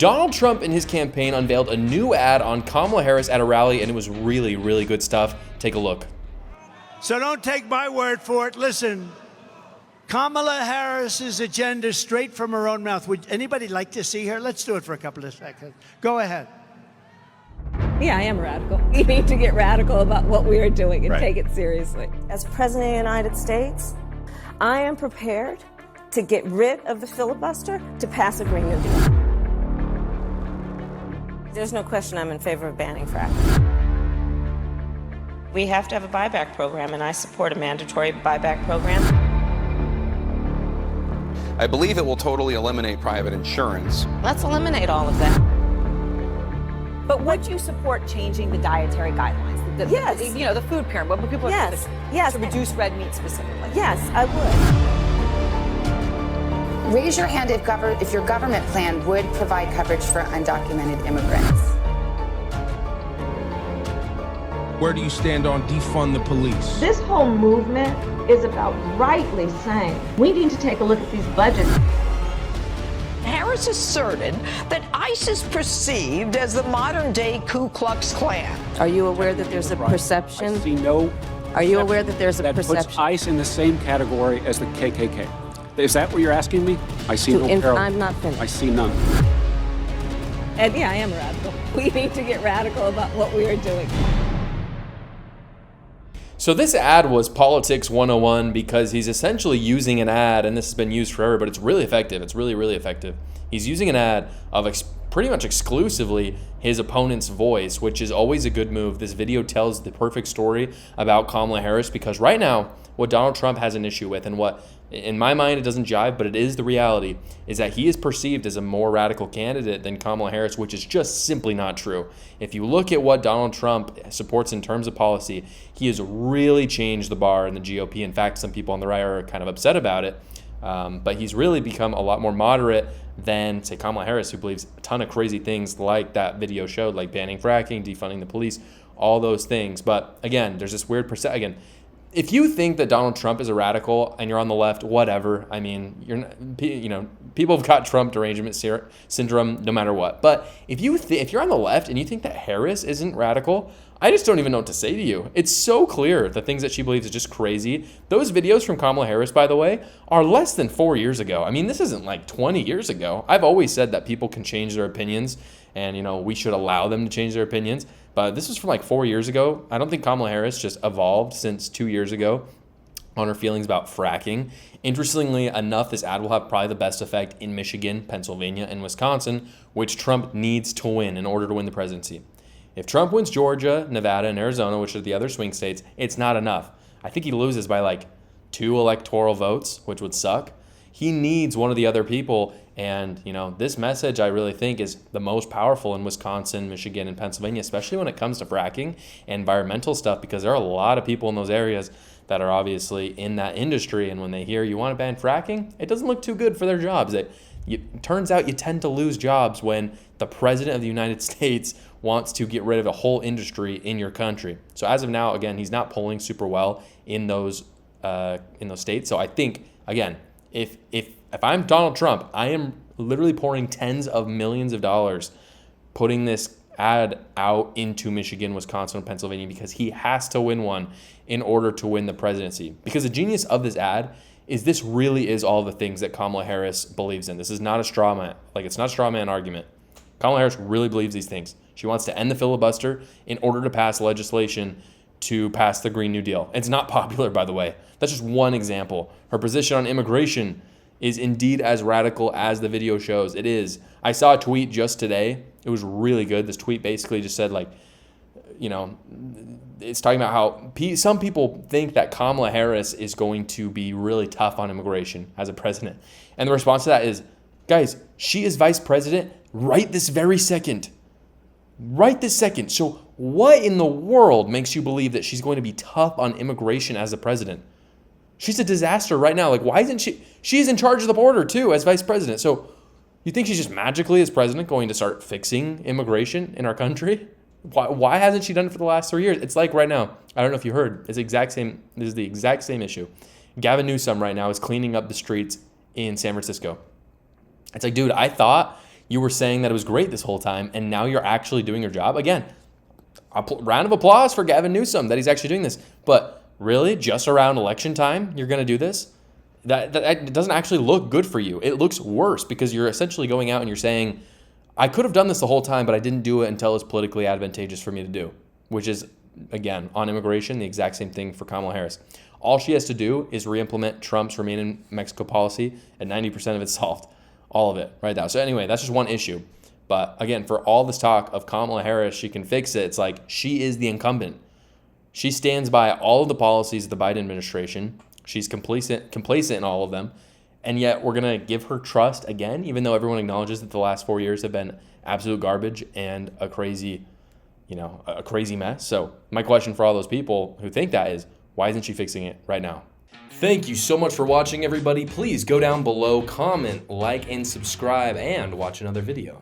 Donald Trump in his campaign unveiled a new ad on Kamala Harris at a rally, and it was really, really good stuff. Take a look. So don't take my word for it. Listen, Kamala Harris's agenda straight from her own mouth. Would anybody like to see her? Let's do it for a couple of seconds. Go ahead. Yeah, I am radical. We need to get radical about what we are doing and take it seriously. As President of the United States, I am prepared to get rid of the filibuster to pass a Green New Deal. There's no question I'm in favor of banning fracking. We have to have a buyback program, and I support a mandatory buyback program. I believe it will totally eliminate private insurance. Let's eliminate all of that. But would you support changing the dietary guidelines? Yes. The food pyramid, what people are yes. to reduce red meat specifically. Yes, I would. Raise your hand if your government plan would provide coverage for undocumented immigrants. Where do you stand on defund the police? This whole movement is about rightly saying we need to take a look at these budgets. Harris asserted that ICE is perceived as the modern-day Ku Klux Klan. Are you aware that there's a perception? I see no. Are you aware that there's a that perception? puts ICE in the same category as the KKK? Is that what you're asking me? I see no parallel. I'm not finished. I see none. And yeah, I am radical. We need to get radical about what we are doing. So this ad was Politics 101 because he's essentially using an ad, and this has been used forever, but it's really effective. It's really, really effective. He's using an ad of pretty much exclusively his opponent's voice, which is always a good move. This video tells the perfect story about Kamala Harris because right now, what Donald Trump has an issue with, and what, in my mind, it doesn't jive, but it is the reality, is that he is perceived as a more radical candidate than Kamala Harris, which is just simply not true. If you look at what Donald Trump supports in terms of policy, he has really changed the bar in the GOP. In fact, some people on the right are kind of upset about it. But he's really become a lot more moderate than, say, Kamala Harris, who believes a ton of crazy things like that video showed, like banning fracking, defunding the police, all those things. But again, there's this weird again, if you think that Donald Trump is a radical and you're on the left, whatever. I mean, people have got Trump derangement syndrome no matter what. But if you're on the left and you think that Harris isn't radical, I just don't even know what to say to you. It's so clear the things that she believes is just crazy. Those videos from Kamala Harris, by the way, are less than 4 years ago. I mean, this isn't like 20 years ago. I've always said that people can change their opinions and, we should allow them to change their opinions. But this was from like 4 years ago. I don't think Kamala Harris just evolved since 2 years ago on her feelings about fracking. Interestingly enough, this ad will have probably the best effect in Michigan, Pennsylvania, and Wisconsin, which Trump needs to win in order to win the presidency. If Trump wins Georgia, Nevada, and Arizona, which are the other swing states, it's not enough. I think he loses by like 2 electoral votes, which would suck. He needs one of the other people. And, this message I really think is the most powerful in Wisconsin, Michigan, and Pennsylvania, especially when it comes to fracking and environmental stuff, because there are a lot of people in those areas that are obviously in that industry. And when they hear you want to ban fracking, it doesn't look too good for their jobs. It turns out you tend to lose jobs when the president of the United States wants to get rid of a whole industry in your country. So as of now, again, he's not polling super well in those states. So I think, again, if I'm Donald Trump, I am literally pouring tens of millions of dollars putting this ad out into Michigan, Wisconsin, and Pennsylvania because he has to win one in order to win the presidency. Because the genius of this ad is this really is all the things that Kamala Harris believes in. This is not a straw man. It's not a straw man argument. Kamala Harris really believes these things. She wants to end the filibuster in order to pass legislation to pass the Green New Deal. It's not popular, by the way. That's just one example. Her position on immigration is indeed as radical as the video shows. It is. I saw a tweet just today. It was really good. This tweet basically just said, it's talking about how some people think that Kamala Harris is going to be really tough on immigration as a president. And the response to that is, guys, she is vice president right this very second. Right this second. So what in the world makes you believe that she's going to be tough on immigration as the president? She's a disaster right now. Why isn't she? She's in charge of the border too as vice president. So you think she's just magically as president going to start fixing immigration in our country? Why hasn't she done it for the last 3 years? It's like right now. I don't know if you heard. This is the exact same issue. Gavin Newsom right now is cleaning up the streets in San Francisco. It's like, dude, I thought You were saying that it was great this whole time, and now you're actually doing your job. Again, a round of applause for Gavin Newsom that he's actually doing this. But really, just around election time, you're going to do this? That it doesn't actually look good for you. It looks worse because you're essentially going out and you're saying, I could have done this the whole time, but I didn't do it until it's politically advantageous for me to do, which is, again, on immigration, the exact same thing for Kamala Harris. All she has to do is re-implement Trump's Remain in Mexico policy, and 90% of it's solved. All of it right now. So anyway, that's just one issue. But again, for all this talk of Kamala Harris, she can fix it. It's like she is the incumbent. She stands by all of the policies of the Biden administration. She's complacent in all of them. And yet we're going to give her trust again, even though everyone acknowledges that the last 4 years have been absolute garbage and a crazy mess. So my question for all those people who think that is, why isn't she fixing it right now? Thank you so much for watching, everybody. Please go down below, comment, like, and subscribe, and watch another video.